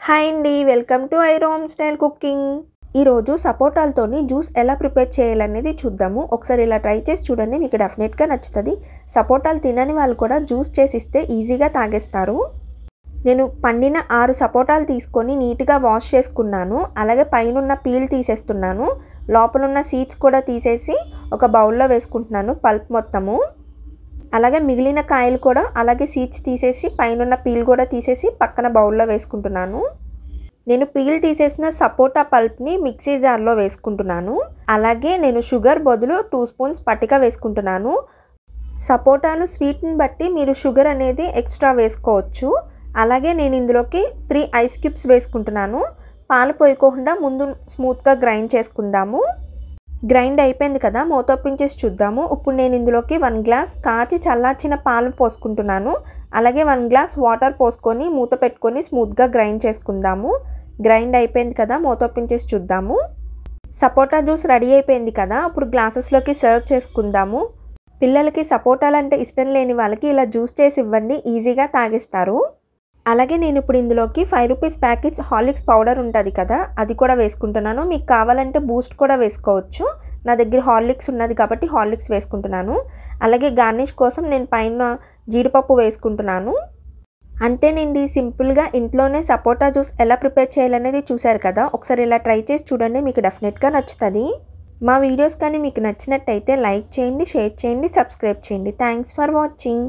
Hi అండి, welcome to ఐరోమ్ style cooking. ఈరోజు సపోటాలతోని juice ఎలా ప్రిపేర్ చేయాలనేది చూద్దాము. ఒకసారి ఇలా ట్రై చేసి చూడండి, మీకు డెఫినెట్గా నచ్చుతుంది. సపోటాలు తినని వాళ్ళు కూడా జ్యూస్ చేసిస్తే ఈజీగా తాగేస్తారు. నేను పండిన 6 సపోటాలు తీసుకొని నీట్గా వాష్ చేసుకున్నాను. అలాగే పైన పీల్ తీసేస్తున్నాను. లోపలున్న సీడ్స్ కూడా తీసేసి ఒక బౌల్లో వేసుకుంటున్నాను, పల్ప్ మొత్తము. అలాగే మిగిలిన కాయలు కూడా అలాగే సీడ్స్ తీసేసి పైన పీల్ కూడా తీసేసి పక్కన బౌల్లో వేసుకుంటున్నాను. నేను పీల్ తీసేసిన సపోటా పల్ప్ని మిక్సీ జార్లో వేసుకుంటున్నాను. అలాగే నేను షుగర్ బదులు 2 స్పూన్స్ పటిక వేసుకుంటున్నాను. సపోటాలు స్వీట్ని బట్టి మీరు షుగర్ అనేది ఎక్స్ట్రా వేసుకోవచ్చు. అలాగే నేను ఇందులోకి 3 ఐస్ క్యూబ్స్ వేసుకుంటున్నాను. పాలు పోయకుండా ముందు స్మూత్గా గ్రైండ్ చేసుకుందాము. గ్రైండ్ అయిపోయింది కదా, మూతొప్పించేసి చూద్దాము. ఇప్పుడు నేను ఇందులోకి 1 గ్లాస్ కాచి చల్లార్చిన పాలు పోసుకుంటున్నాను. అలాగే 1 గ్లాస్ వాటర్ పోసుకొని మూత పెట్టుకొని స్మూత్గా గ్రైండ్ చేసుకుందాము. గ్రైండ్ అయిపోయింది కదా, మూతొప్పించేసి చూద్దాము. సపోటా జ్యూస్ రెడీ అయిపోయింది కదా, ఇప్పుడు గ్లాసెస్లోకి సర్వ్ చేసుకుందాము. పిల్లలకి సపోటాలు అంటే ఇష్టం లేని వాళ్ళకి ఇలా జ్యూస్ చేసి ఇవ్వండి, ఈజీగా తాగిస్తారు. అలాగే నేను ఇప్పుడు ఇందులోకి 5 రూపీస్ ప్యాకెట్స్ హార్లిక్స్ పౌడర్ ఉంటుంది కదా, అది కూడా వేసుకుంటున్నాను. మీకు కావాలంటే బూస్ట్ కూడా వేసుకోవచ్చు. నా దగ్గర హార్లిక్స్ ఉన్నది కాబట్టి హార్లిక్స్ వేసుకుంటున్నాను. అలాగే గార్నిష్ కోసం నేను పైన జీడిపప్పు వేసుకుంటున్నాను. అంతేనండి, సింపుల్గా ఇంట్లోనే సపోటా జ్యూస్ ఎలా ప్రిపేర్ చేయాలనేది చూశారు కదా. ఒకసారి ఇలా ట్రై చేసి చూడండి, మీకు డెఫినెట్గా నచ్చుతుంది. మా వీడియోస్ కానీ మీకు నచ్చినట్టయితే లైక్ చేయండి, షేర్ చేయండి, సబ్స్క్రైబ్ చేయండి. Thanks for watching.